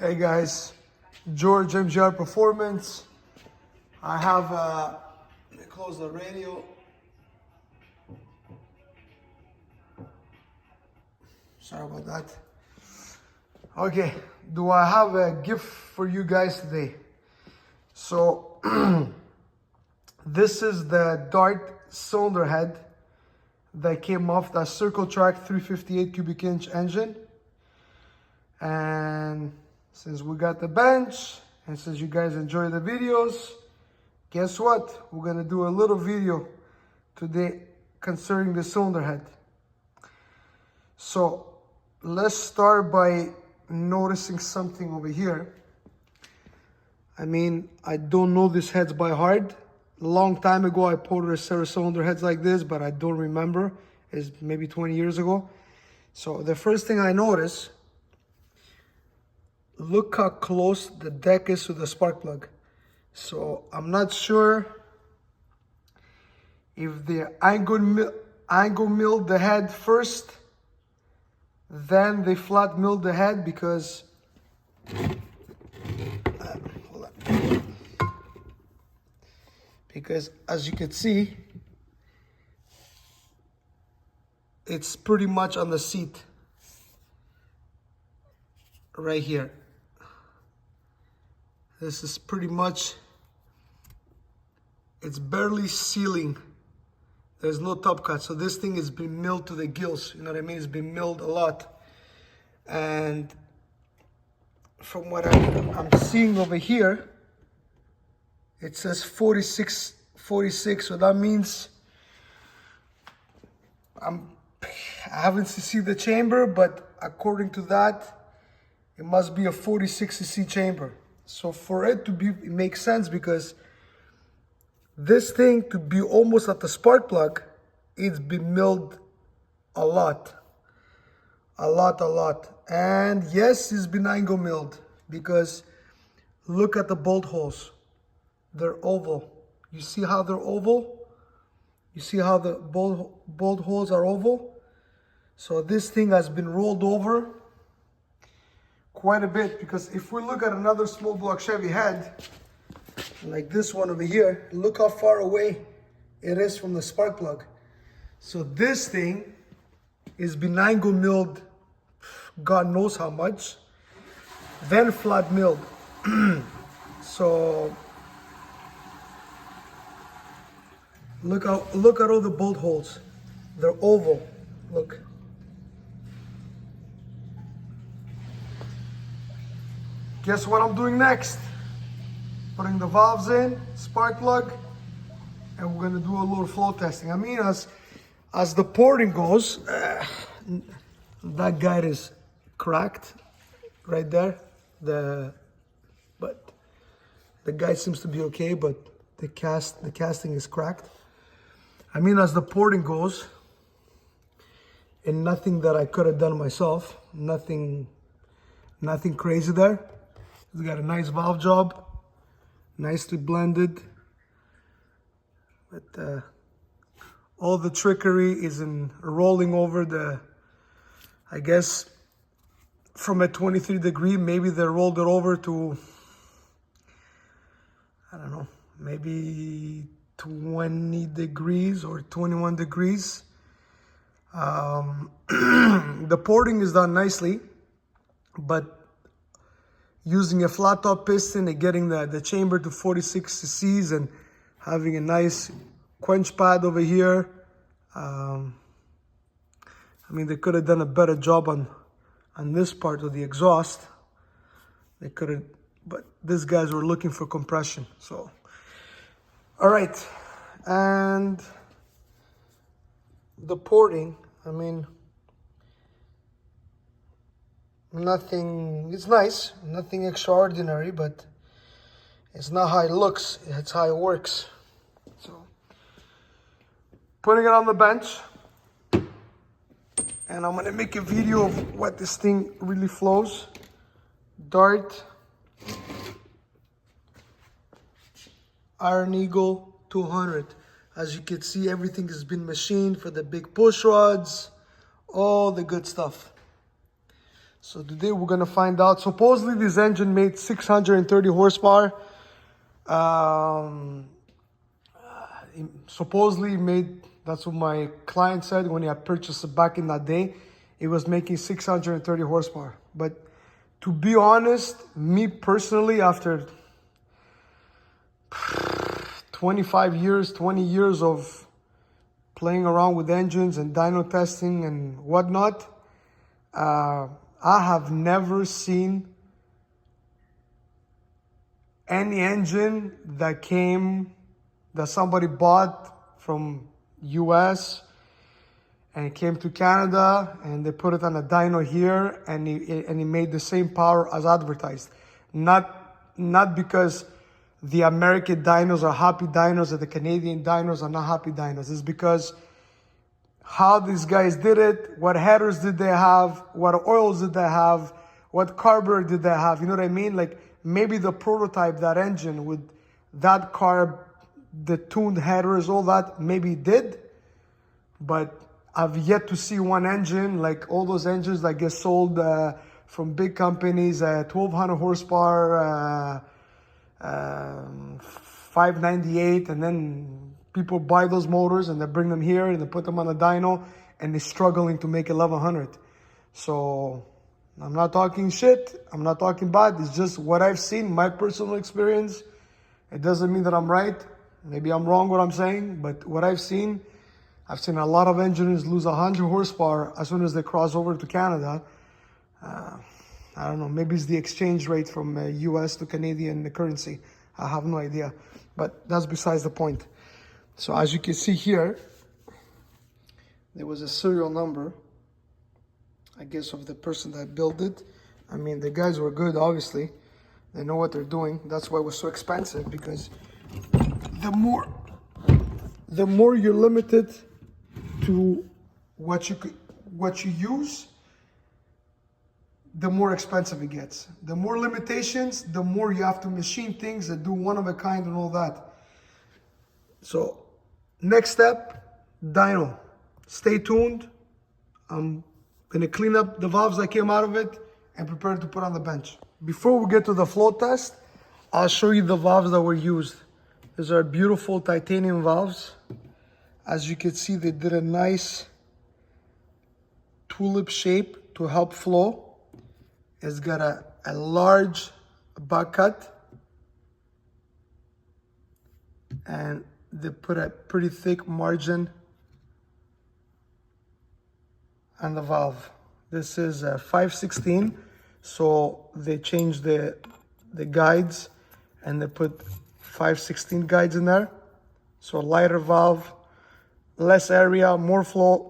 Hey guys, George MGR Performance. I have, let me close the radio. Sorry about that. Okay, do I have a gift for you guys today? So, this is the Dart cylinder head that came off that Circle Track 358 cubic inch engine. And since we got the bench, and since you guys enjoy the videos, guess what? We're gonna do a little video today concerning the cylinder head. So let's start by noticing something over here. I mean, I don't know these heads by heart. A long time ago, I ported a set of cylinder heads like this, but I don't remember. It's maybe 20 years ago. So the first thing I noticed, look how close the deck is to the spark plug. So I'm not sure if they angle milled the head first, then they flat milled the head, because hold on. Because as you can see, it's pretty much on the seat right here. This is pretty much, it's barely sealing. There's no top cut. So this thing has been milled to the gills. You know what I mean? It's been milled a lot. And from what I'm seeing over here, it says 46. So that means I haven't seen the chamber, but according to that, it must be a 46cc chamber. So for it to be, it makes sense, because this thing to be almost at the spark plug, it's been milled a lot. And yes, it's been angle milled, because look at the bolt holes. They're oval. You see how they're oval? You see how the bolt holes are oval? So this thing has been rolled over quite a bit, because if we look at another small block Chevy head, like this one over here, look how far away it is from the spark plug. So this thing is been angle milled, God knows how much, then flat milled. So look at all the bolt holes. They're oval. Look. Guess what I'm doing next? Putting the valves in, spark plug, and we're gonna do a little flow testing. I mean, as the porting goes, that guide is cracked right there. But the guide seems to be okay, but the casting is cracked. I mean, as the porting goes, and nothing that I could have done myself, nothing crazy there. It's got a nice valve job, nicely blended. But all the trickery is in rolling over the, I guess, from a 23 degree, maybe they rolled it over to, I don't know, maybe 20 degrees or 21 degrees. The porting is done nicely, but using a flat top piston and getting the chamber to 46 cc's and having a nice quench pad over here. I mean, they could have done a better job on this part of the exhaust. They could have, but these guys were looking for compression. So, all right. And the porting, I mean, nothing, it's nice, nothing extraordinary, but it's not how it looks, it's how it works. So, putting it on the bench, and I'm gonna make a video of what this thing really flows. Dart Iron Eagle 200. As you can see, everything has been machined for the big push rods, all the good stuff. So today we're gonna find out. Supposedly this engine made 630 horsepower. Supposedly made, that's what my client said when he had purchased it back in that day. It was making 630 horsepower. But to be honest, me personally, after 25 years, 20 years of playing around with engines and dyno testing and whatnot, I have never seen any engine that somebody bought from US and it came to Canada and they put it on a dyno here and he made the same power as advertised. Not because the American dynos are happy dynos or the Canadian dynos are not happy dynos. It's because how these guys did it, what headers did they have, what oils did they have, what carburetor did they have, you know what I mean? Like maybe the prototype, that engine with that carb, the tuned headers, all that, maybe did, but I've yet to see one engine, like all those engines that get sold from big companies, 1200 horsepower, 598, and then people buy those motors and they bring them here and they put them on a dyno and they're struggling to make 1100. So I'm not talking shit, I'm not talking bad, it's just what I've seen, my personal experience. It doesn't mean that I'm right, maybe I'm wrong what I'm saying, but what I've seen a lot of engineers lose 100 horsepower as soon as they cross over to Canada. I don't know, maybe it's the exchange rate from US to Canadian currency. I have no idea, but that's besides the point. So as you can see here, there was a serial number, I guess, of the person that built it. I mean, the guys were good, obviously. They know what they're doing. That's why it was so expensive, because the more you're limited to what you use, the more expensive it gets. The more limitations, the more you have to machine things that do one of a kind and all that. So next step, dyno. Stay tuned. I'm gonna clean up the valves that came out of it and prepare to put on the bench. Before we get to the flow test, I'll show you the valves that were used. These are beautiful titanium valves. As you can see, they did a nice tulip shape to help flow. It's got a large back cut, and they put a pretty thick margin on the valve. This is a 5/16, so they changed the guides and they put 5/16 guides in there. So a lighter valve, less area, more flow.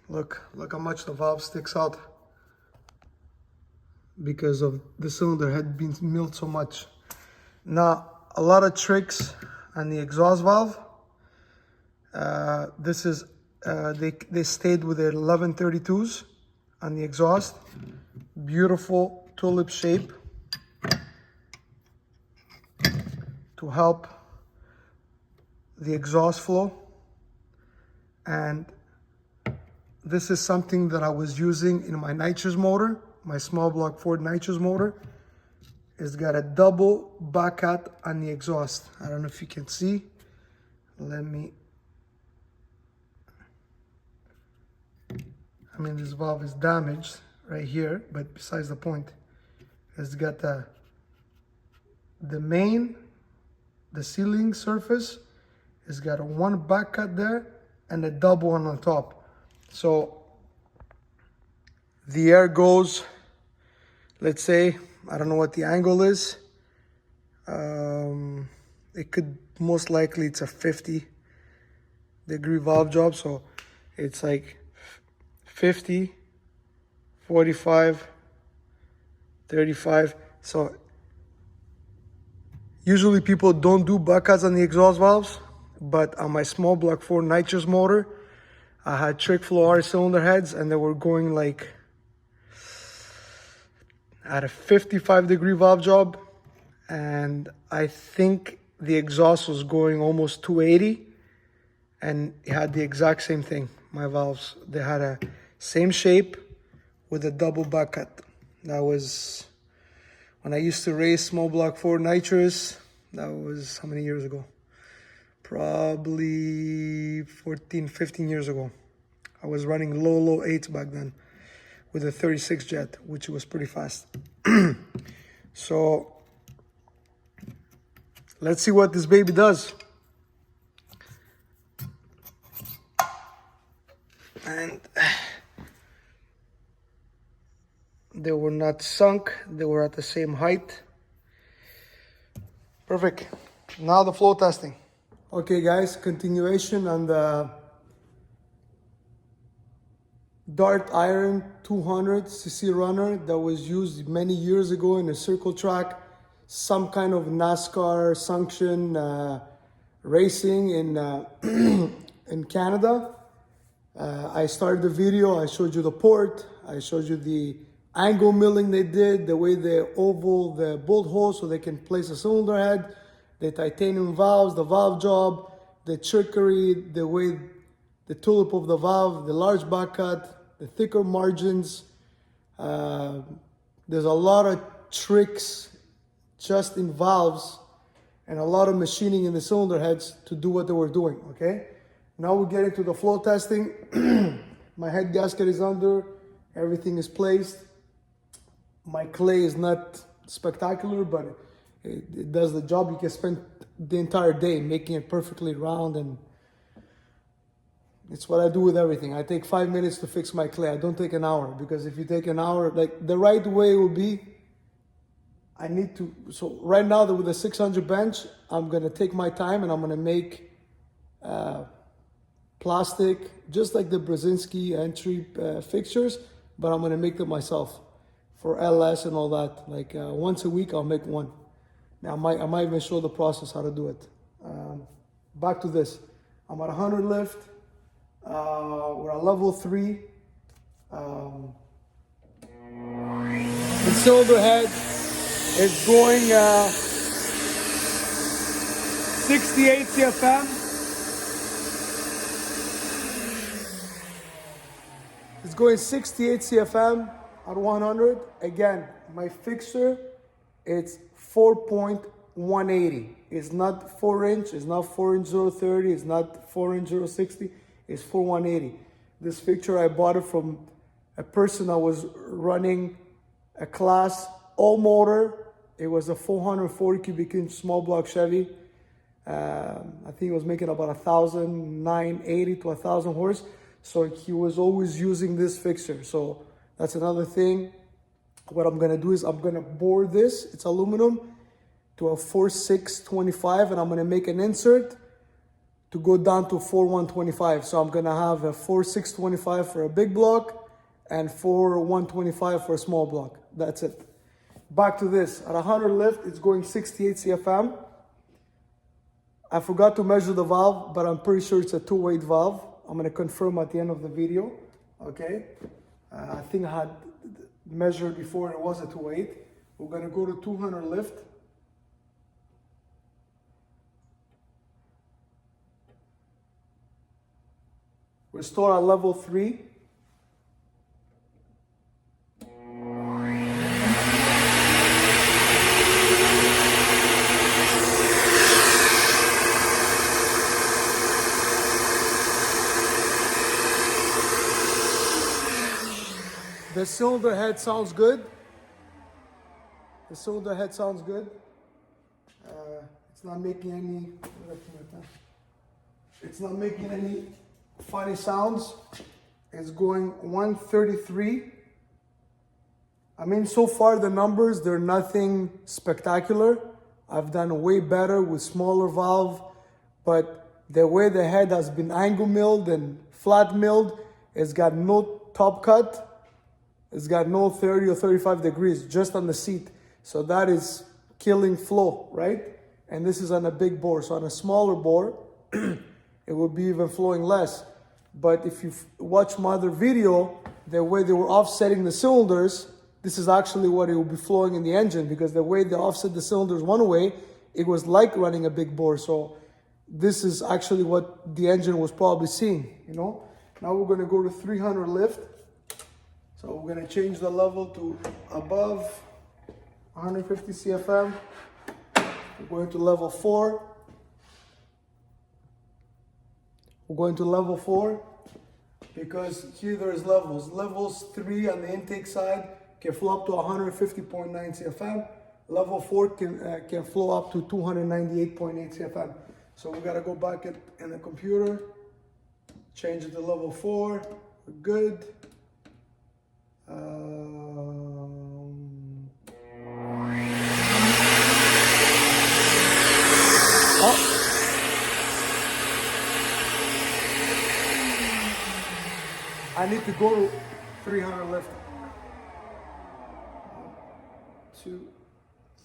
Look how much the valve sticks out because of the cylinder had been milled so much. Now, a lot of tricks on the exhaust valve. This is, they stayed with their 1132s on the exhaust. Beautiful tulip shape to help the exhaust flow. And this is something that I was using in my nitrous motor, my small block Ford nitrous motor. It's got a double back cut on the exhaust. I don't know if you can see. This valve is damaged right here, but besides the point, it's got the ceiling surface. It's got a one back cut there and a double one on top. So the air goes, let's say, I don't know what the angle is. It could, most likely it's a 50-degree valve job. So it's like 50, 45, 35. So usually people don't do back cuts on the exhaust valves, but on my small block Ford nitrous motor, I had trick flow R cylinder heads and they were going like at a 55-degree valve job, and I think the exhaust was going almost 280, and it had the exact same thing. My valves, they had a same shape, with a double back cut. That was when I used to race small block 4 nitrous. That was how many years ago? Probably 14, 15 years ago. I was running low 8s back then with a 36 jet, which was pretty fast. So let's see what this baby does. And they were not sunk, they were at the same height. Perfect. Now the flow testing. Okay guys, continuation on the Dart Iron 200cc runner that was used many years ago in a circle track, some kind of NASCAR sanction racing in in Canada. I started the video, I showed you the port, I showed you the angle milling they did, the way they oval the bolt hole so they can place a cylinder head, the titanium valves, the valve job, the trickery, the way the tulip of the valve, the large back cut, the thicker margins. There's a lot of tricks just in valves and a lot of machining in the cylinder heads to do what they were doing, okay? Now we get into the flow testing. My head gasket is under, everything is placed. My clay is not spectacular, but it does the job. You can spend the entire day making it perfectly round, and it's what I do with everything. I take 5 minutes to fix my clay. I don't take an hour, because if you take an hour, like the right way will be, I need to, so right now with the 600 bench, I'm gonna take my time and I'm gonna make plastic, just like the Brzezinski entry fixtures, but I'm gonna make them myself for LS and all that. Like once a week, I'll make one. Now I might even show the process how to do it. Back to this. I'm at 100 lift. We're at level 3. The cylinder head is going 68 CFM. It's going 68 CFM at 100. Again, my fixture, it's 4.180. It's not 4 inch, it's not 4 inch 030, it's not 4 inch 060, it's 4.180. This fixture, I bought it from a person that was running a class all motor. It was a 440 cubic inch small block Chevy. I think it was making about 1,980 to 1,000 horse. So he was always using this fixture. So that's another thing. What I'm gonna do is I'm gonna bore this, it's aluminum, to a 4.625, and I'm gonna make an insert to go down to 4.125. So I'm gonna have a 4.625 for a big block and 4.125 for a small block. That's it. Back to this. At 100 lift, it's going 68 CFM. I forgot to measure the valve, but I'm pretty sure it's a 2-weight valve. I'm going to confirm at the end of the video, okay? I think I had measured before, it was a 2.8. We're going to go to 200 lift. We're still at level 3. The cylinder head sounds good. The cylinder head sounds good. It's not making any. It's not making any funny sounds. It's going 133. I mean, so far the numbers, they're nothing spectacular. I've done way better with smaller valve, but the way the head has been angle milled and flat milled, it's got no top cut. It's got no 30 or 35 degrees, just on the seat. So that is killing flow, right? And this is on a big bore. So on a smaller bore, it will be even flowing less. But if you watch my other video, the way they were offsetting the cylinders, this is actually what it will be flowing in the engine, because the way they offset the cylinders one way, it was like running a big bore. So this is actually what the engine was probably seeing, you know? Now we're gonna go to 300 lift. So So we're gonna change the level to above 150 CFM. We're going to level 4. We're going to level 4 because here there's levels. Levels 3 on the intake side can flow up to 150.9 CFM. Level 4 can flow up to 298.8 CFM. So we gotta go back in the computer, change it to level 4. We're good. I need to go to 300 lift. 1, 2,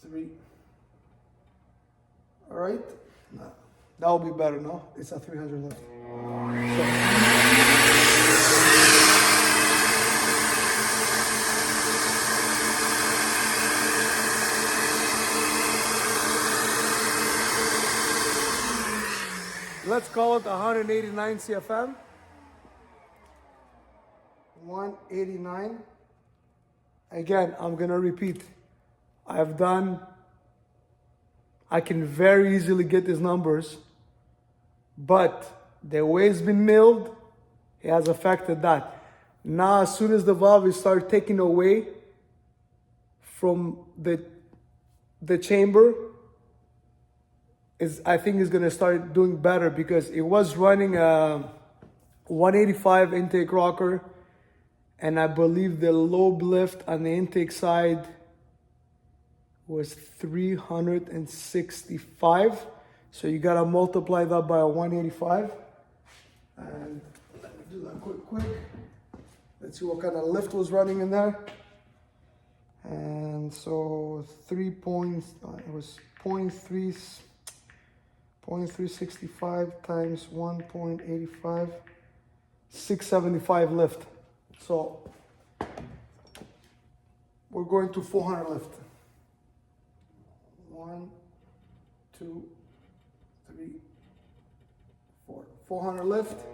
3. All right. No, that will be better. No, it's a 300 lift. Let's call it 189 CFM. 189. Again, I'm gonna repeat. I can very easily get these numbers, but the way it's been milled, it has affected that. Now, as soon as the valve is start taking away from the chamber, I think it's gonna start doing better because it was running a 185 intake rocker, and I believe the lobe lift on the intake side was 365. So you gotta multiply that by a 185. And let me do that quick. Let's see what kind of lift was running in there. And so 3 points, it was 0.365 times 1.85, 675 lift. So we're going to 400 lift. 1, 2, 3, 4. 400 lift.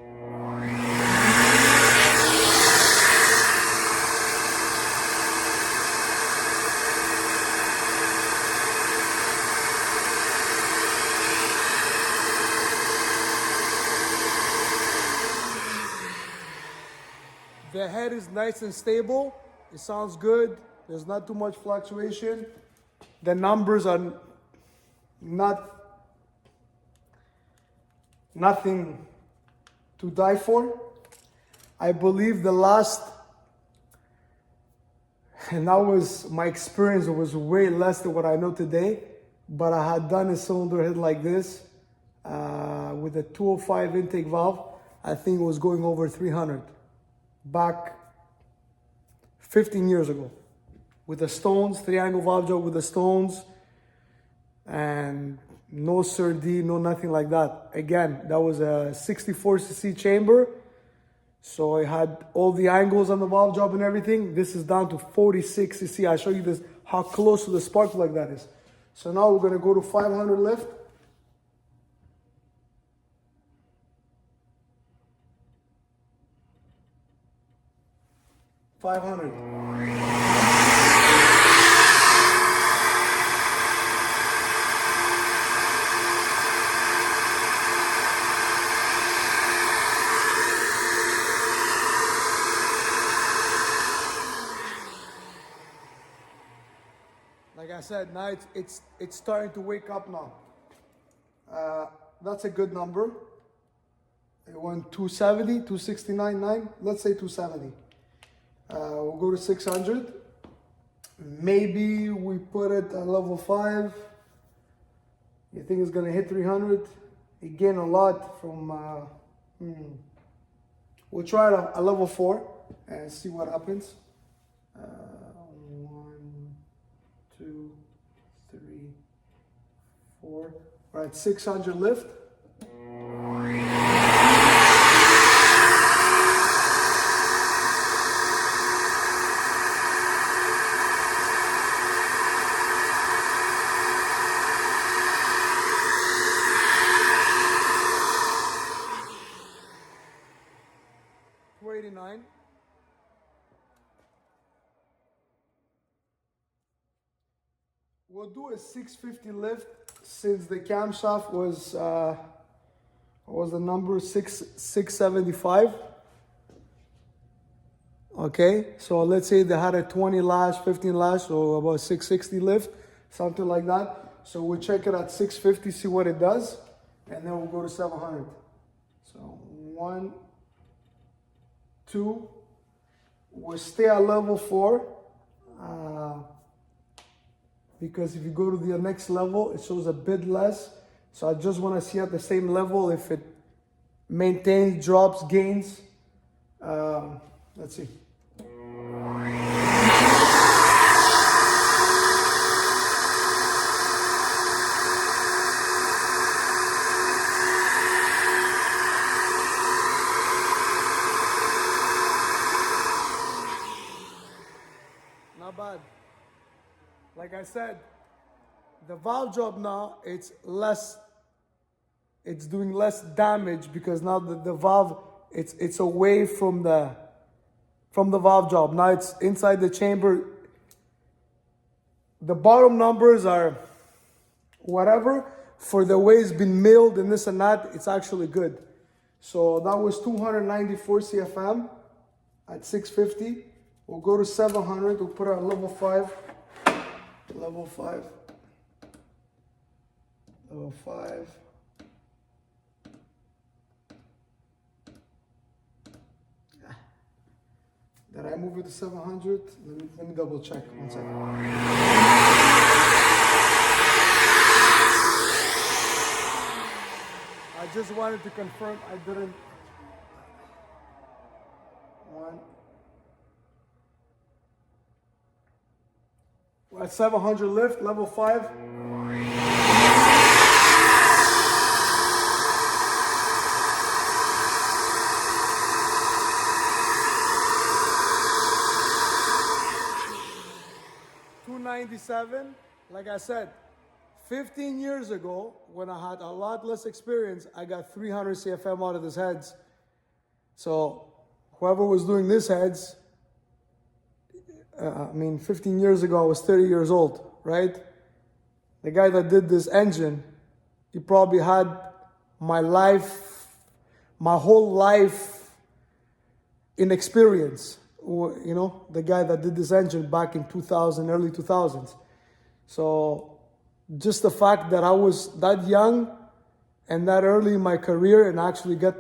The head is nice and stable. It sounds good. There's not too much fluctuation. The numbers are nothing to die for. I believe the last, and that was my experience, it was way less than what I know today, but I had done a cylinder head like this with a 205 intake valve. I think it was going over 300 back 15 years ago with the stones, 3-angle valve job with the stones, and no SIR-D, no nothing like that. Again, that was a 64cc chamber, so it had all the angles on the valve job and everything. This is down to 46cc. I'll show you this, how close to the spark plug that is. So now we're gonna go to 500 lift. Like I said, now it's starting to wake up now. That's a good number. It went 270, 269.9. Let's say 270. We'll go to 600. Maybe we put it at level 5. You think it's gonna hit 300? It gained a lot from, we'll try it at level 4 and see what happens. 1, 2, 3, 4. All right, 600 lift. We'll do a 650 lift since the camshaft was, what was the number? 675. Okay, so let's say they had a 20 lash, 15 lash, so about 660 lift, something like that. So we'll check it at 650, see what it does, and then we'll go to 700. So 1, 2, we'll stay at level 4. Because if you go to the next level, it shows a bit less. So I just want to see at the same level if it maintains, drops, gains. Let's see. Not bad. Like I said, the valve job now, it's doing less damage because now the valve, it's away from the valve job. Now it's inside the chamber. The bottom numbers are whatever. For the way it's been milled and this and that, it's actually good. So that was 294 CFM at 650. We'll go to 700. We'll put it at level 5. Level 5. Level 5. Did I move it to 700? Let me double check. 1 second. I just wanted to confirm I didn't. 1. We're at 700 lift, level 5. $297. Like I said, 15 years ago, when I had a lot less experience, I got 300 CFM out of these heads. So whoever was doing these heads, 15 years ago, I was 30 years old, right? The guy that did this engine, he probably had my whole life in experience. You know, the guy that did this engine back in 2000, early 2000s. So just the fact that I was that young and that early in my career and actually got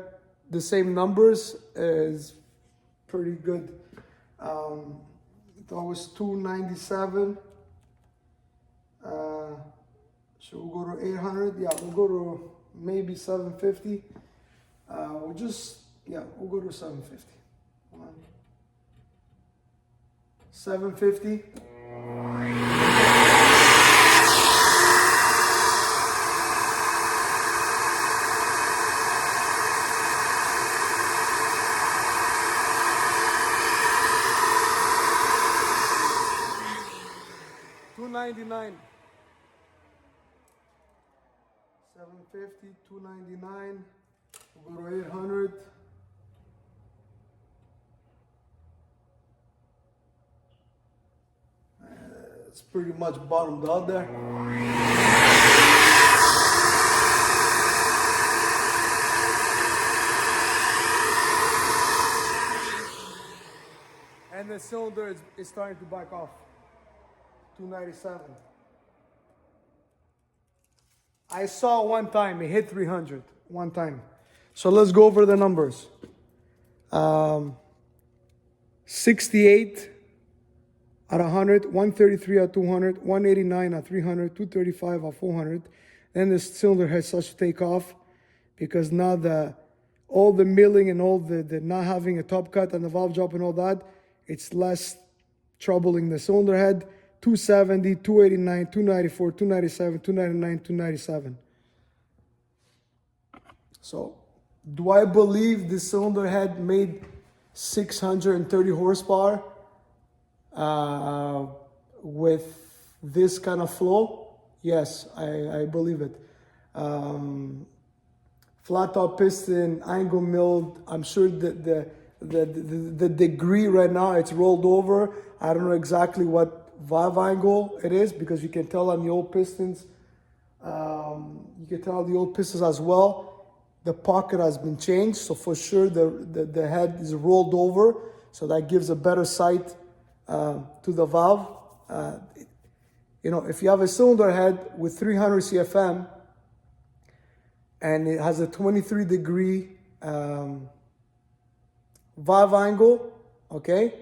the same numbers is pretty good. That was 297. Should we go to 800? Yeah, we'll go to maybe 750. We'll go to 750. 750. $299. 750, 299. We'll go to 800. It's pretty much bottomed out there. And the cylinder is starting to back off. 297. I saw one time it hit 300 one time. So let's go over the numbers. 68 at 100, 133 at 200, 189 at 300, 235 at 400. Then the cylinder head starts to take off because now all the milling and all the not having a top cut and the valve job and all that, it's less troubling the cylinder head. 270, 289, 294, 297, 299, 297. So, do I believe the cylinder head made 630 horsepower with this kind of flow? Yes, I believe it. Flat top piston, angle milled. I'm sure that the degree right now it's rolled over. I don't know exactly what valve angle it is, because you can tell on the old pistons. You can tell the old pistons as well. The pocket has been changed, so for sure the head is rolled over, so that gives a better sight to the valve. If you have a cylinder head with 300 CFM and it has a 23-degree valve angle, okay?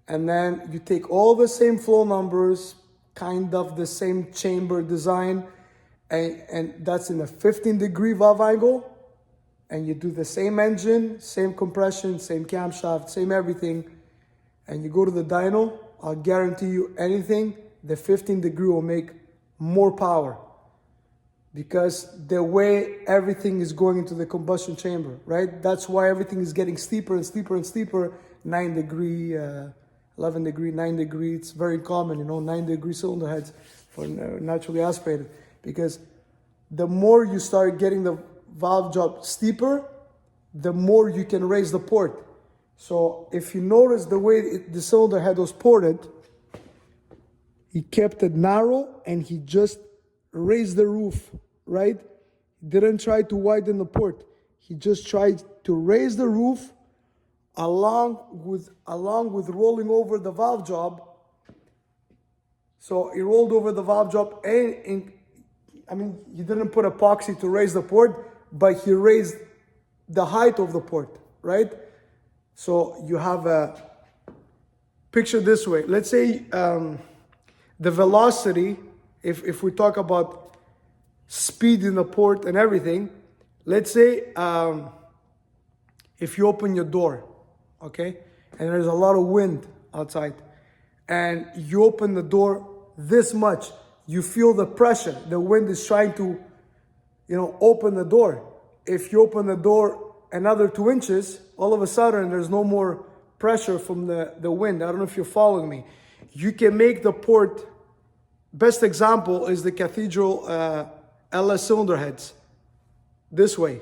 And then you take all the same flow numbers, kind of the same chamber design, and that's in a 15-degree valve angle, and you do the same engine, same compression, same camshaft, same everything, and you go to the dyno, I'll guarantee you anything, the 15-degree will make more power, because the way everything is going into the combustion chamber, right? That's why everything is getting steeper and steeper and steeper. 9-degree, 11-degree, 9-degree. It's very common, 9-degree cylinder heads for naturally aspirated. Because the more you start getting the valve job steeper, the more you can raise the port. So if you notice the way the cylinder head was ported, he kept it narrow and he just raised the roof, right? Didn't try to widen the port. He just tried to raise the roof along with rolling over the valve job. So he rolled over the valve job he didn't put epoxy to raise the port, but he raised the height of the port, right? So you have a picture this way. Let's say the velocity, if we talk about speed in the port and everything, let's say if you open your door, okay, and there's a lot of wind outside, and you open the door this much, you feel the pressure. The wind is trying to, open the door. If you open the door another 2 inches, all of a sudden there's no more pressure from the wind. I don't know if you're following me. You can make the port, best example is the Cathedral LS cylinder heads. This way,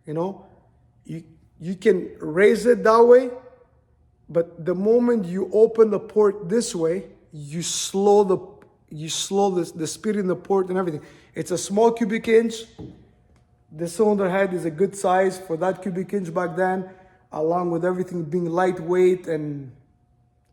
you can raise it that way, but the moment you open the port this way, you slow the speed in the port and everything. It's a small cubic inch. The cylinder head is a good size for that cubic inch back then, along with everything being lightweight and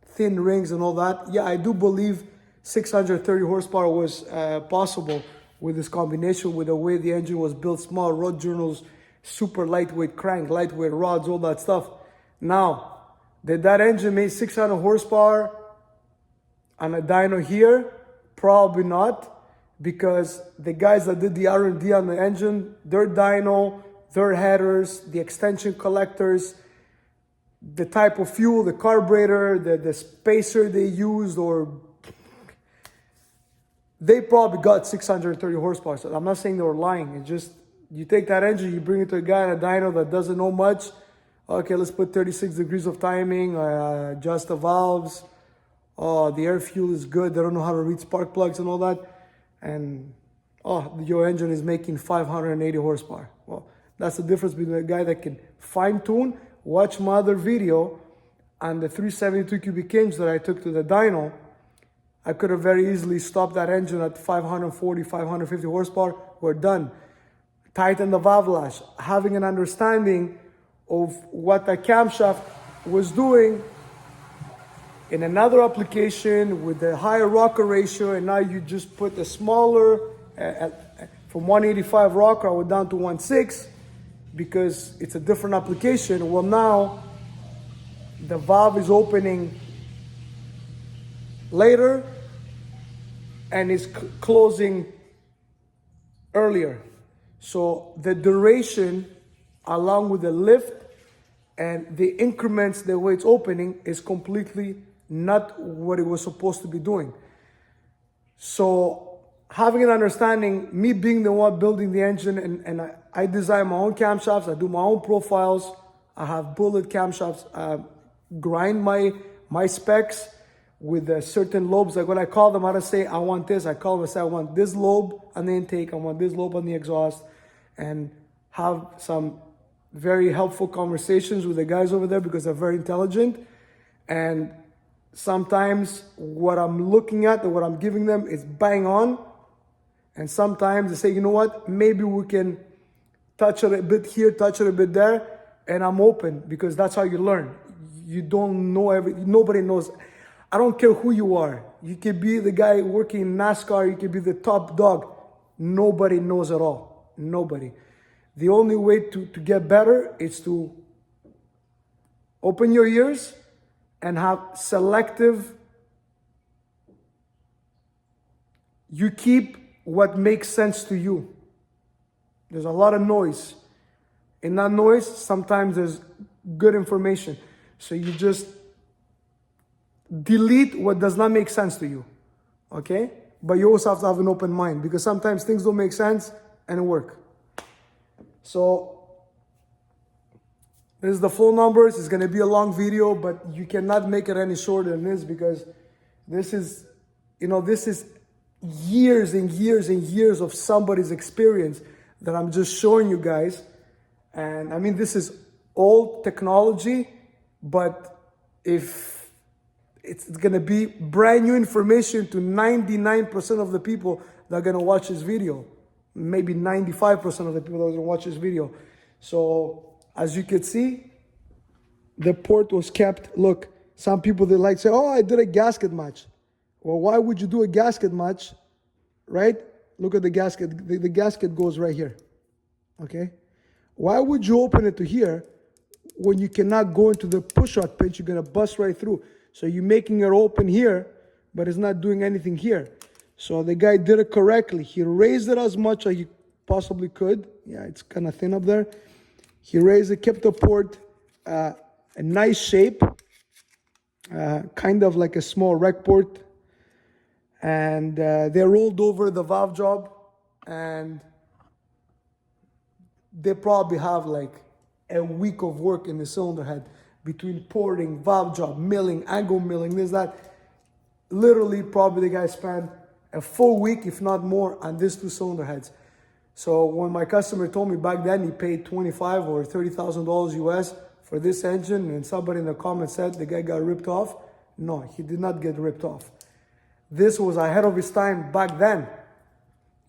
thin rings and all that. Yeah, I do believe 630 horsepower was possible with this combination, with the way the engine was built, small rod journals, super lightweight crank, lightweight rods, all that stuff. Now, did that engine make 600 horsepower on a dyno here? Probably not, because the guys that did the R&D on the engine, their dyno, their headers, the extension collectors, the type of fuel, the carburetor, the spacer they used, or they probably got 630 horsepower. So I'm not saying they were lying. It's just, you take that engine, you bring it to a guy in a dyno that doesn't know much. Okay, let's put 36 degrees of timing, adjust the valves. Oh, the air fuel is good. They don't know how to read spark plugs and all that. And, your engine is making 580 horsepower. Well, that's the difference between a guy that can fine tune. Watch my other video on the 372 cubic inch that I took to the dyno. I could have very easily stopped that engine at 540, 550 horsepower. We're done. Tighten the valve lash. Having an understanding of what the camshaft was doing in another application with a higher rocker ratio, and now you just put a smaller, from 185 rocker, I went down to 1.6 because it's a different application. Well, now the valve is opening later and is closing earlier. So the duration, along with the lift and the increments, the way it's opening, is completely not what it was supposed to be doing. So having an understanding, me being the one building the engine, and I design my own camshafts, I do my own profiles, I have bullet camshafts, grind my specs with certain lobes. Like when I call them, I don't say I want this, I call them and say I want this lobe on the intake, I want this lobe on the exhaust, and have some very helpful conversations with the guys over there because they're very intelligent. And sometimes what I'm looking at or what I'm giving them is bang on. And sometimes they say, you know what, maybe we can touch it a bit here, touch it a bit there. And I'm open, because that's how you learn. You don't know nobody knows. I don't care who you are. You could be the guy working in NASCAR, you could be the top dog. Nobody knows at all. Nobody. The only way to get better is to open your ears and have selective. You keep what makes sense to you. There's a lot of noise. In that noise, sometimes there's good information. So you just delete what does not make sense to you. Okay? But you also have to have an open mind, because sometimes things don't make sense and work. So this is the full numbers. It's going to be a long video, but you cannot make it any shorter than this, because this is, this is years and years and years of somebody's experience that I'm just showing you guys. And I mean, this is old technology, but if it's going to be brand new information to 99% of the people that are going to watch this video, maybe 95% of the people that are going to watch this video. So as you can see, the port was kept. Look, some people, they like say, oh, I did a gasket match. Well, why would you do a gasket match, right? Look at the gasket. The gasket goes right here, okay? Why would you open it to here when you cannot go into the push-out pinch? You're going to bust right through. So you're making it open here, but it's not doing anything here. So the guy did it correctly. He raised it as much as he possibly could. Yeah, it's kind of thin up there. He raised it, kept the port a nice shape, kind of like a small rec port. And they rolled over the valve job, and they probably have like a week of work in the cylinder head between porting, valve job, milling, angle milling, this, that. Literally, probably the guy spent a full week, if not more, on these two cylinder heads. So when my customer told me back then he paid $25,000 or $30,000 US for this engine, and somebody in the comments said the guy got ripped off, no, he did not get ripped off. This was ahead of his time back then.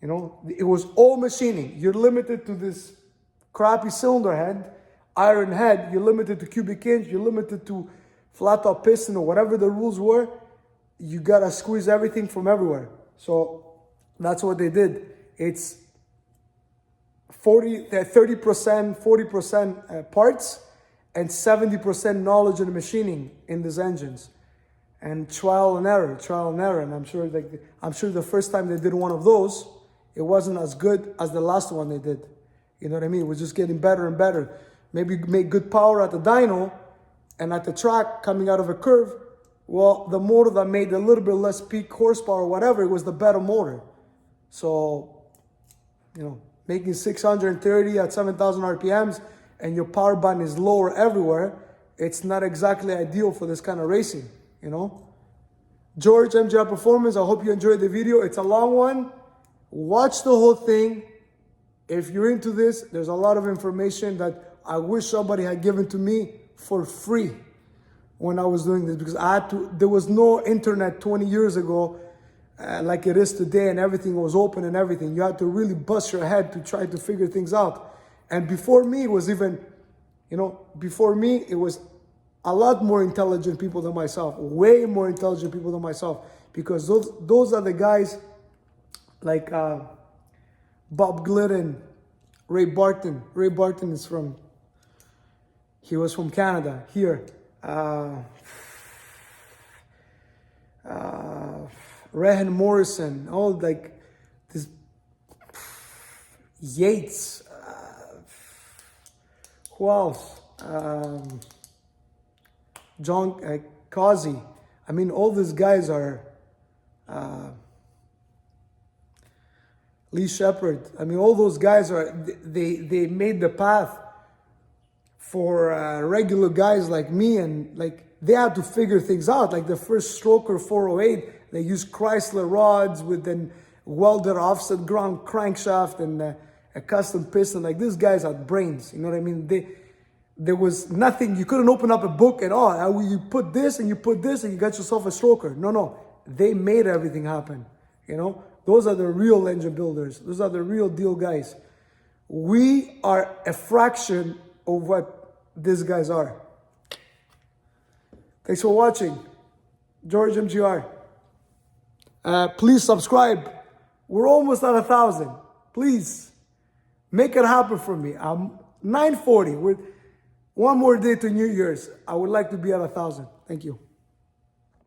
It was all machining. You're limited to this crappy cylinder head, iron head. You're limited to cubic inch. You're limited to flat top piston or whatever the rules were. You gotta squeeze everything from everywhere. So that's what they did. It's 30%, 40% parts, and 70% knowledge and machining in these engines. And trial and error. And I'm sure the first time they did one of those, it wasn't as good as the last one they did. You know what I mean? It was just getting better and better. Maybe make good power at the dyno, and at the track coming out of a curve, well, the motor that made a little bit less peak horsepower or whatever, it was the better motor. So, making 630 at 7,000 RPMs and your power band is lower everywhere, it's not exactly ideal for this kind of racing, George, MGI Performance, I hope you enjoyed the video. It's a long one. Watch the whole thing. If you're into this, there's a lot of information that I wish somebody had given to me for free when I was doing this, because there was no internet 20 years ago like it is today, and everything was open and everything. You had to really bust your head to try to figure things out. And before me, it was even, it was a lot more intelligent people than myself, way more intelligent people than myself, because those are the guys like Bob Glidden, Ray Barton. Ray Barton he was from Canada, here. Rehan Morrison, all like this, Yates, who else? John Causey. I mean, all these guys are, Lee Shepard. I mean, all those guys they made the path for regular guys like me, and like they had to figure things out. Like the first stroker 408, they used Chrysler rods with an welded offset ground crankshaft and a custom piston. Like these guys had brains, you know what I mean? there was nothing. You couldn't open up a book at all. You put this and you put this and you got yourself a stroker. No. They made everything happen. Those are the real engine builders. Those are the real deal guys. We are a fraction of what these guys are. Thanks for watching. George MGR. Please subscribe. We're almost at 1,000. Please make it happen for me. I'm 940. With one more day to New Year's. I would like to be at 1,000. Thank you.